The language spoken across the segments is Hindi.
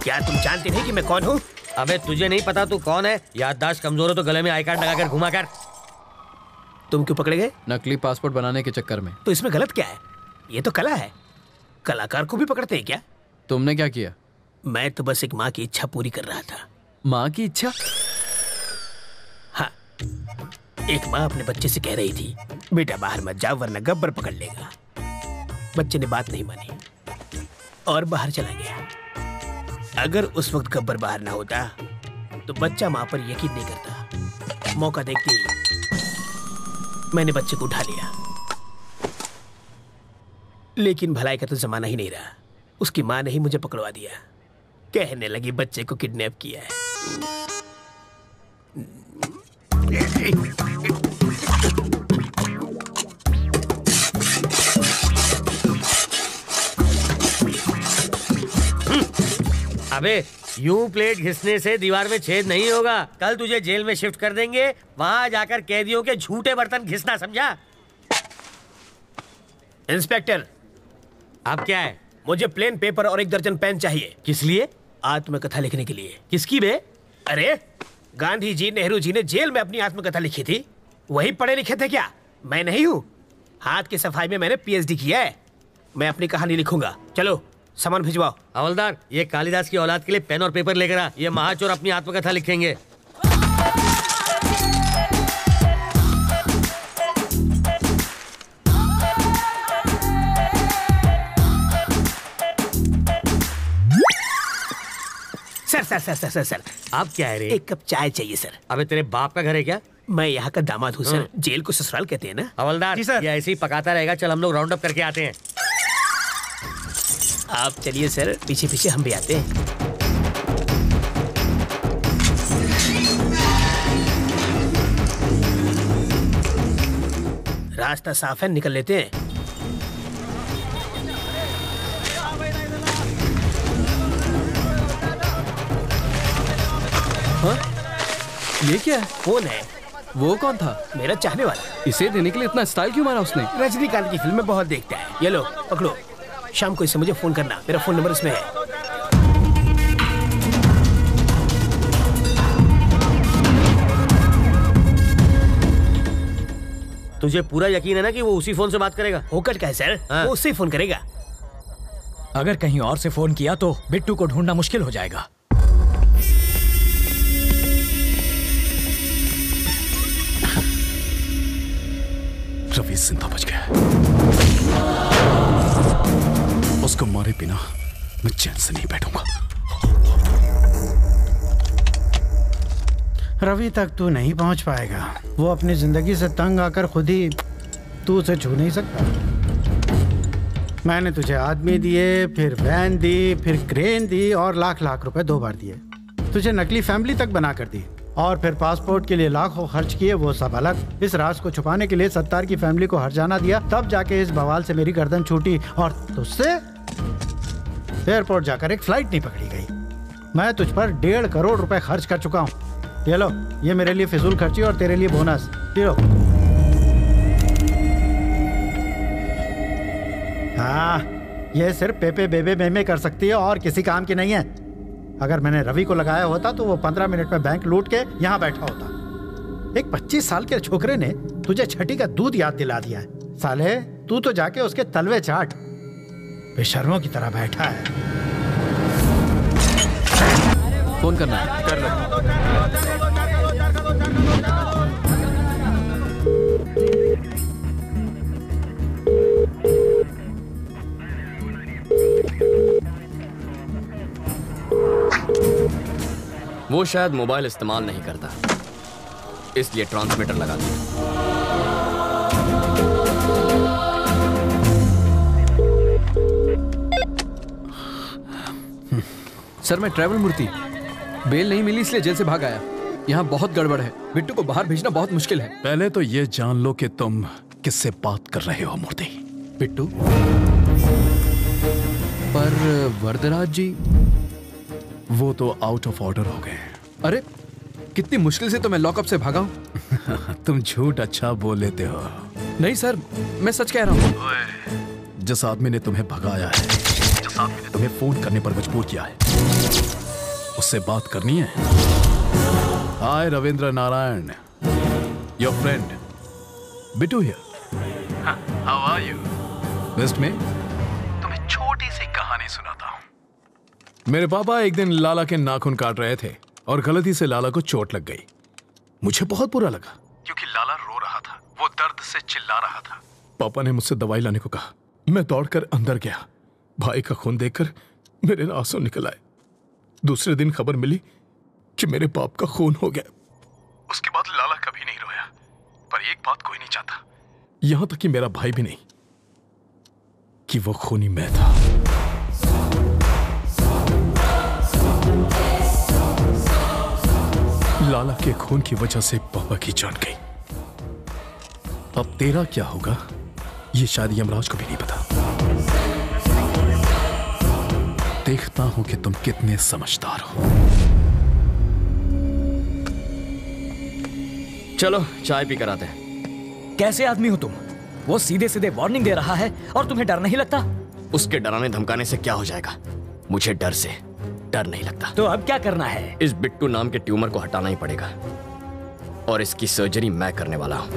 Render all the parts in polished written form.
क्या तुम जानते नहीं कि मैं कौन हूँ? अबे तुझे नहीं पता तू कौन है? याददाश्त कमजोर हो तो गले में आई कार्ड लगाकर घुमा कर। तुम क्यों पकड़े गए? नकली पासपोर्ट बनाने के चक्कर में। तो इसमें गलत क्या है? ये तो कला है, कलाकार को भी पकड़ते हैं क्या? तुमने क्या किया? मैं तो बस एक माँ की इच्छा पूरी कर रहा था। माँ की इच्छा? हाँ, एक माँ अपने बच्चे से कह रही थी, बेटा बाहर मत जाओ वरना गब्बर पकड़ लेगा। बच्चे ने बात नहीं मानी और बाहर चला गया। अगर उस वक्त गब्बर बाहर ना होता तो बच्चा माँ पर यकीन नहीं करता। मौका देखते ही मैंने बच्चे को उठा लिया। लेकिन भलाई का तो जमाना ही नहीं रहा। उसकी माँ ने ही मुझे पकड़वा दिया। कहने लगी बच्चे को किडनैप किया है। अबे यूं प्लेट घिसने से दीवार में छेद नहीं होगा। कल तुझे जेल में शिफ्ट कर देंगे, वहां जाकर कैदियों के झूठे बर्तन घिसना, समझा? इंस्पेक्टर, अब क्या है? मुझे प्लेन पेपर और 1 दर्जन पेन चाहिए। किस लिए? आत्मकथा लिखने के लिए। किसकी बे? अरे गांधी जी, नेहरू जी ने जेल में अपनी आत्मकथा लिखी थी, वही पढ़े लिखे थे क्या? मैं नहीं हूँ। हाथ की सफाई में मैंने PhD किया है। मैं अपनी कहानी लिखूंगा। चलो सामान भिजवाओ। हवलदार, ये कालिदास की औलाद के लिए पेन और पेपर लेकर आ। ये महाचोर अपनी आत्मकथा लिखेंगे। सर अब क्या है रे? 1 कप चाय चाहिए सर। अबे तेरे बाप का घर है क्या? मैं यहाँ का दामाद हूँ सर। जेल को ससुराल कहते हैं ना। हवलदार, ये ऐसे ही पकाता रहेगा। चल हम लोग राउंड अप करके आते हैं। आप चलिए सर, पीछे पीछे हम भी आते हैं। रास्ता साफ है, निकल लेते हैं। हाँ? ये क्या है? कौन है? वो कौन था? मेरा चाहने वाला। इसे देने के लिए इतना स्टाइल क्यों मारा उसने? रजनीकांत की फिल्म में बहुत देखता है। ये लो पकड़ो, शाम को इससे मुझे फोन करना। मेरा फोन नंबर इसमें है। तुझे पूरा यकीन है ना कि वो उसी फोन से बात करेगा? होकर क्या है सर? हाँ। वो उससे फोन करेगा। अगर कहीं और से फोन किया तो बिट्टू को ढूंढना मुश्किल हो जाएगा। रवि जिंदा बच गया। उसको मारे बिना मैं चैन से नहीं बैठूंगा। रवि तक तू नहीं पहुंच पाएगा। वो अपनी जिंदगी से तंग आकर खुद ही तू उसे छू नहीं सकता। मैंने तुझे आदमी दिए, फिर वैन दी, फिर क्रेन दी और लाख लाख रुपए 2 बार दिए। तुझे नकली फैमिली तक बना कर दी और फिर पासपोर्ट के लिए लाखों खर्च किए, वो सब अलग। इस राज को छुपाने के लिए सत्तार की फैमिली को हर्जाना दिया, तब जाके इस बवाल से मेरी गर्दन छूटी और तुझसे एयरपोर्ट जाकर एक फ्लाइट नहीं पकड़ी गई। मैं तुझ पर 1.5 करोड़ रुपए खर्च कर चुका हूँ। ये लो, ये मेरे लिए फिजूल खर्ची और तेरे लिए बोनस। ये लो। हाँ, ये सिर्फ पेपे बेबे मेमे कर सकती है और किसी काम की नहीं है। अगर मैंने रवि को लगाया होता तो वो 15 मिनट में बैंक लूट के यहाँ बैठा होता। एक 25 साल के छोकरे ने तुझे छठी का दूध याद दिला दिया है। साले, तू तो जाके उसके तलवे चाट। बेशर्मों की तरह बैठा है। फोन करना है। कर लो। वो शायद मोबाइल इस्तेमाल नहीं करता, इसलिए ट्रांसमीटर लगा दिया। सर, मैं ट्रैवल मूर्ति। बेल नहीं मिली इसलिए जेल से भाग आया। यहाँ बहुत गड़बड़ है। बिट्टू को बाहर भेजना बहुत मुश्किल है। पहले तो ये जान लो कि तुम किससे बात कर रहे हो मूर्ति। बिट्टू? पर वरदराज जी? वो तो आउट ऑफ ऑर्डर हो गए। अरे कितनी मुश्किल से तो मैं लॉकअप से भागा हूँ। तुम झूठ अच्छा बोल लेते हो। नहीं सर, मैं सच कह रहा हूँ। जिस आदमी ने तुम्हें भगाया है, जिस आदमी ने तुम्हें फोन करने पर मजबूर किया है, उससे बात करनी है? Hi Ravindra Narayan, your friend Bittu here. How are you? वेस्ट में तुम्हें छोटी सी कहानी सुनाता हूं। मेरे पापा एक दिन लाला के नाखून काट रहे थे और गलती से लाला को चोट लग गई। मुझे बहुत बुरा लगा क्योंकि लाला रो रहा था, वो दर्द से चिल्ला रहा था। पापा ने मुझसे दवाई लाने को कहा। मैं दौड़कर अंदर गया। भाई का खून देखकर मेरे आंसू निकल आए। दूसरे दिन खबर मिली कि मेरे बाप का खून हो गया। उसके बाद लाला कभी नहीं रोया, पर एक बात कोई नहीं चाहता, यहां तक कि मेरा भाई भी नहीं, कि वो खूनी मैं था। लाला के खून की वजह से पापा की जान गई। अब तेरा क्या होगा ये शायद यमराज को भी नहीं पता। देखता हूं कि तुम कितने समझदार हो। चलो चाय पी कर आते हैं। कैसे आदमी हो तुम? वो सीधे सीधे वार्निंग दे रहा है और तुम्हें डर नहीं लगता? उसके डराने धमकाने से क्या हो जाएगा? मुझे डर से डर नहीं लगता। तो अब क्या करना है? इस बिट्टू नाम के ट्यूमर को हटाना ही पड़ेगा और इसकी सर्जरी मैं करने वाला हूं।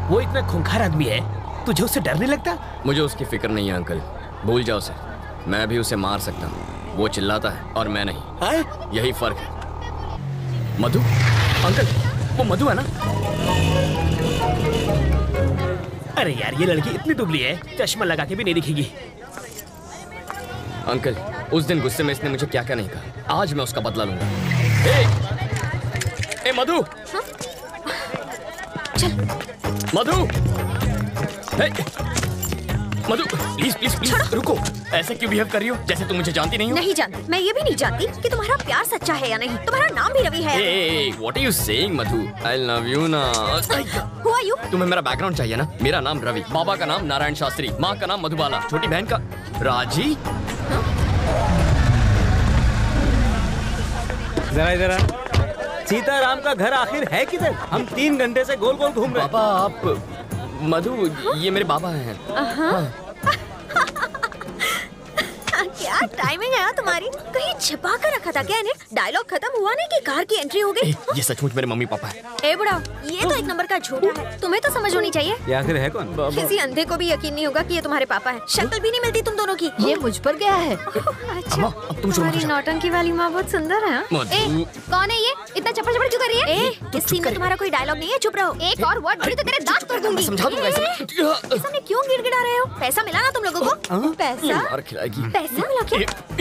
वो इतना खूंखार आदमी है, तुझे उससे डर नहीं लगता? मुझे उसकी फिक्र नहीं है अंकल, भूल जाओ उसे। मैं भी उसे मार सकता हूँ, वो चिल्लाता है और मैं नहीं। है? यही फर्क है। मधु, अंकल वो मधु है ना? अरे यार, ये लड़की इतनी दुबली है, चश्मा लगा के भी नहीं दिखेगी। अंकल उस दिन गुस्से में इसने मुझे क्या क्या नहीं कहा, आज मैं उसका बदला लूंगा। ए मधु, मधु, मधु प्लीज प्लीज प्लीज रुको। ऐसे क्यों बिहेव कर रही हो जैसे तुम मुझे जानती नहीं हो? नहीं जानती। मैं ये भी नहीं जानती कि तुम्हारा प्यार सच्चा है या नहीं। तुम्हारा नाम भी रवि है। What are you saying Madhu? I love you ना। Who are you? तुम्हें मेरा बैकग्राउंड चाहिए ना? मेरा नाम रवि, बाबा का नाम नारायण शास्त्री, माँ का नाम मधुबाला, छोटी बहन का राजी। जरा इधर सीताराम का घर आखिर है किधर? हम 3 घंटे से गोल गोल घूम रहे हैं। पापा आप मधु, ये मेरे बाबा हैं। क्या टाइमिंग है तुम्हारी? कहीं छिपा कर रखा था क्या इन्हें? डायलॉग खत्म हुआ नहीं कि कार की एंट्री हो गई। ये सचमुच मेरे मम्मी पापा है। ए बुढ़ा, ये तो एक नंबर का झूठा है। तुम्हें तो समझ होनी चाहिए। ये आखिर है कौन? किसी अंधे को भी यकीन नहीं होगा कि ये तुम्हारे पापा है। शक्ल भी नहीं मिलती तुम दोनों की। ये मुझ पर गया है। अच्छा, तुम्हारी नौटंकी वाली माँ बहुत सुंदर है। कौन है ये? इतना चप्पड़ चप्पड़ क्यों कर रही है? इस सीन में तुम्हारा कोई डायलॉग नहीं है, चुप रहो। एक और वर्ड बोली तो तेरे दांत तोड़ दूंगी। समझा दूंगा इसे। सामने क्यों गिड़गिड़ा रहे हो? पैसा मिला ना तुम लोगों को? पैसा? मार खिलाएगी। पैसा मिला क्या?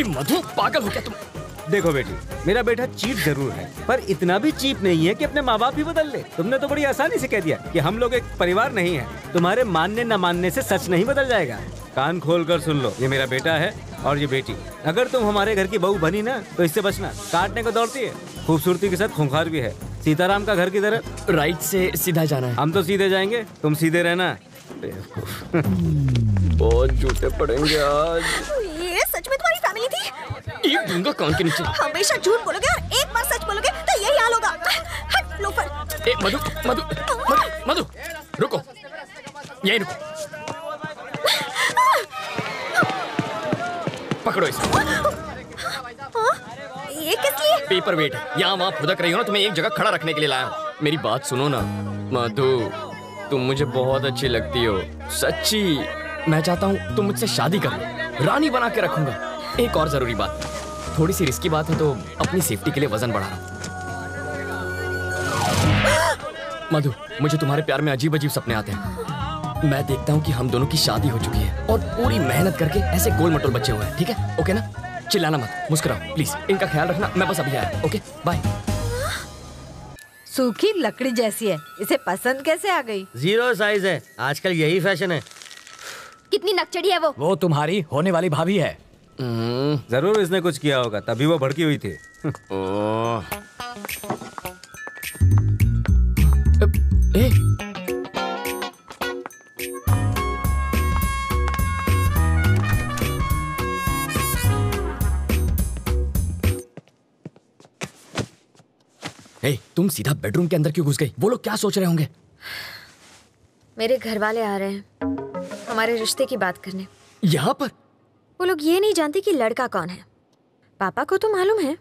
मधु पागल हो क्या तुम? देखो बेटी, मेरा बेटा चीप जरूर है, पर इतना भी चीप नहीं है कि अपने माँ बाप भी बदल ले। तुमने तो बड़ी आसानी से कह दिया कि हम लोग एक परिवार नहीं है। तुम्हारे मानने न मानने से सच नहीं बदल जाएगा। कान खोल कर सुन लो, ये मेरा बेटा है और ये बेटी। अगर तुम हमारे घर की बहू बनी ना तो इससे बचना। काटने को दौड़ती है, खूबसूरती के साथ खूंखार भी है। सीताराम का घर किधर है? राइट से सीधा जाना है। हम तो सीधे जाएंगे, तुम सीधे रहना। बहुत झूठे पड़ेंगे आज। ये सच में तुम्हारी फैमिली थी? एक दूंगा कान के नीचे। हमेशा झूठ बोलोगे और एक बार सच बोलोगे तो यही हाल होगा। हट लोफर। ए मधु मधु मधु मधु रुको, यही रुको। पकड़ो इसे। ये किस लिए? पेपर वेट है, यहाँ वहाँ फुदक रही हो ना, तुम्हें एक जगह खड़ा रखने के लिए लाया हूँ। मेरी बात सुनो ना मधु, तुम मुझे बहुत अच्छी लगती हो, सच्ची। मैं चाहता हूँ तुम मुझसे शादी कर लो, रानी बना के रखूंगा। एक और जरूरी बात, थोड़ी सी रिस्की बात है तो अपनी सेफ्टी के लिए वजन बढ़ा रहा हूँ। मधु, मुझे तुम्हारे प्यार में अजीब अजीब सपने आते हैं। मैं देखता हूँ कि हम दोनों की शादी हो चुकी है और पूरी मेहनत करके ऐसे गोल मटोल बच्चे हुए हैं। ठीक है? ओके ना? चिल्लाना मत, मुस्कुराओ प्लीज। इनका ख्याल रखना, मैं बस अभी आया। Okay bye. सूखी लकड़ी जैसी है, इसे पसंद कैसे आ गई? 0 साइज है, आजकल यही फैशन है। कितनी नकचड़ी है वो तुम्हारी होने वाली भाभी है। जरूर इसने कुछ किया होगा, तभी वो भड़की हुई थी। ए ए, तुम सीधा बेडरूम के अंदर क्यों घुस गई? वो लोग क्या सोच रहे होंगे? मेरे घर वाले आ रहे हैं हमारे रिश्ते की बात करने। यहाँ पर? वो लोग ये नहीं जानते कि लड़का कौन है। पापा को तो मालूम है।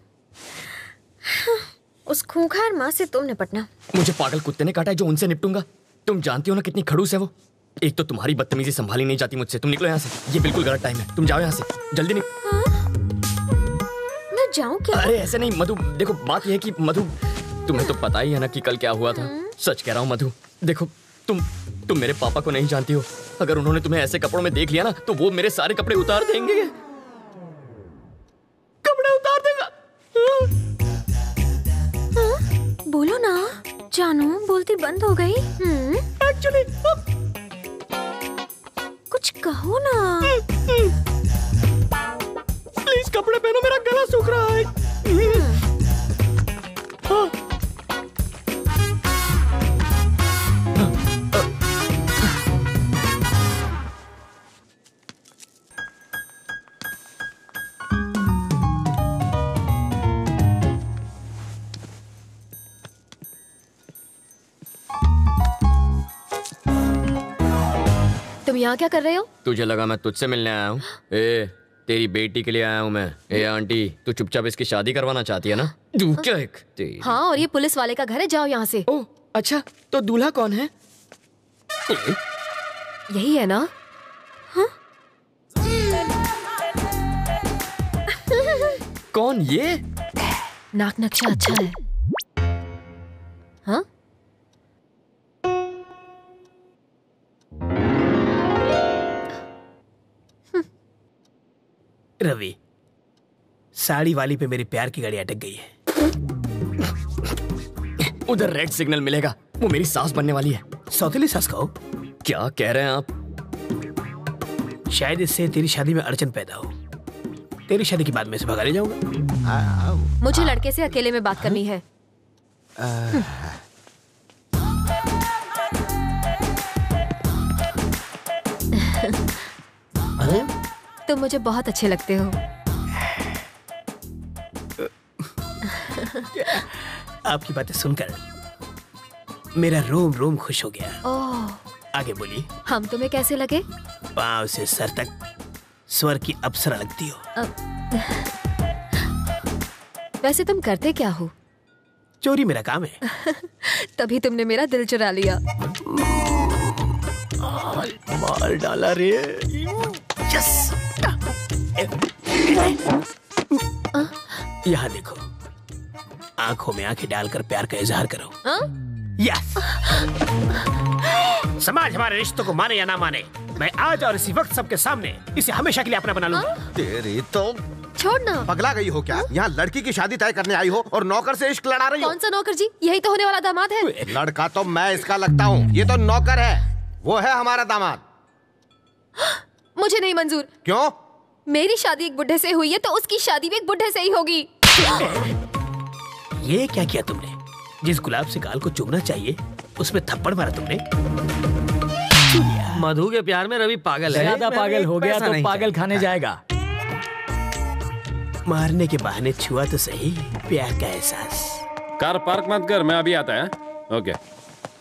उस खूंखार माँ से तुम निपटना। मुझे पागल कुत्ते ने काटा है जो उनसे निपटूंगा। तुम जानती हो ना कितनी खड़ूस है वो। एक तो तुम्हारी बदतमीजी संभाली नहीं जाती मुझसे। तुम निकलो यहाँ से, ये बिल्कुल गलत टाइम है। तुम जाओ यहाँ से, जल्दी मैं जाऊँ क्या? अरे ऐसे नहीं मधु, देखो बात यह है कि मधु, तुम्हें तो पता ही है ना कि कल क्या हुआ था। सच कह रहा हूँ मधु, देखो तुम मेरे पापा को नहीं जानती हो। अगर उन्होंने तुम्हें ऐसे कपड़ों में देख लिया ना तो वो मेरे सारे कपड़े उतार देंगे। कपड़े उतार देगा। बोलो ना जानू, बोलती बंद हो गई। एक्चुअली कुछ कहो ना। प्लीज कपड़े पहनो, मेरा गला सूख रहा है। तुम यहाँ क्या कर रहे हो? तुझे लगा मैं तुझसे मिलने आया हूँ? ए, तेरी बेटी के लिए आया हूँ मैं। ए आंटी, तू चुपचाप इसकी शादी करवाना चाहती है ना? हाँ, और ये पुलिस वाले का घर है, जाओ यहाँ से। ओह अच्छा, तो दूल्हा कौन है? यही है ना? हाँ? कौन ये? नाक नक्शा अच्छा है। हाँ? रवि, साड़ी वाली पे मेरी प्यार की गाड़ी अटक गई है। उधर रेड सिग्नल मिलेगा, वो मेरी सास बनने वाली है। सौतेली सास कहो? क्या कह रहे हैं आप? शायद इससे तेरी शादी में अड़चन पैदा हो। तेरी शादी के बाद मैं इसे भगा ले जाऊंगा। मुझे लड़के से अकेले में बात करनी है। तुम मुझे बहुत अच्छे लगते हो। आपकी बातें सुनकर मेरा रोम रोम खुश हो गया। ओह, आगे बोलिए। हम तुम्हें कैसे लगे? पांव से सर तक स्वर की अप्सरा लगती हो। वैसे तुम करते क्या हो? चोरी मेरा काम है। तभी तुमने मेरा दिल चुरा लिया। मार डाला रे। यस। यहाँ देखो, आंखों में आंखें डालकर प्यार का इजहार करो। यस। समाज हमारे रिश्तों को माने या ना माने, मैं आज और इसी वक्त सबके सामने इसे हमेशा के लिए अपना बना लूंगा। तेरी तो छोड़ना। पगला गई हो क्या? यहाँ लड़की की शादी तय करने आई हो और नौकर से इश्क लड़ा रही हो? कौन सा नौकर जी? यही तो होने वाला दामाद है। लड़का तो मैं इसका लगता हूँ, ये तो नौकर है। वो है हमारा दामाद। मुझे नहीं मंजूर। क्यों? मेरी शादी एक बुढ़े से हुई है तो उसकी शादी भी एक बुढ़े से ही होगी। ये क्या किया तुमने? जिस गुलाब से गाल को चूमना चाहिए उसमें थप्पड़ मारा तुमने। मधु के प्यार में रवि पागल है। ज्यादा पागल हो गया तो पागल खाने जाएगा। मारने के बहाने छुआ तो सही प्यार का एहसास। कार पार्क मत कर, मैं अभी आता है। ओके।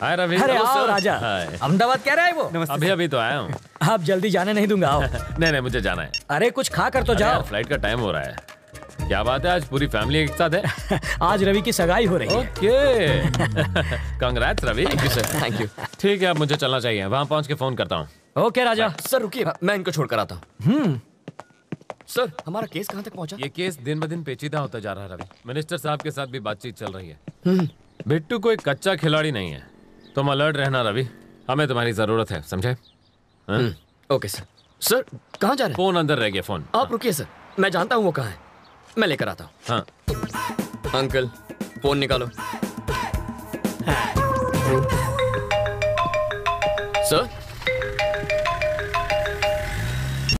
हाय रवि। अरे आओ राजा। अहमदाबाद कह रहा है वो। अभी तो आया हूँ। आप जल्दी जाने नहीं दूंगा। आओ। नहीं मुझे जाना है। अरे कुछ खा कर तो जाओ। फ्लाइट का टाइम हो रहा है। क्या बात है, आज पूरी फैमिली एक साथ है? आज रवि की सगाई हो रही है। Okay. Congrats Ravi. Thank you sir, thank you. ठीक है, अब मुझे चलना चाहिए। वहाँ पहुँच के फोन करता हूँ। ओके राजा। सर रुकिए, मैं इनको छोड़ कर आता हूँ। सर हमारा केस कहाँ तक पहुँचा? ये केस दिन ब दिन पेचीदा होता जा रहा है रवि। मिनिस्टर साहब के साथ भी बातचीत चल रही है। बिट्टू कोई कच्चा खिलाड़ी नहीं है। तुम अलर्ट रहना रवि, हमें तुम्हारी जरूरत है, समझे? Okay sir. सर कहाँ जा रहे हैं? फोन अंदर रह गया। फोन आप रुकिए सर, मैं जानता हूँ वो कहाँ है, मैं लेकर आता हूँ। हाँ अंकल फोन निकालो।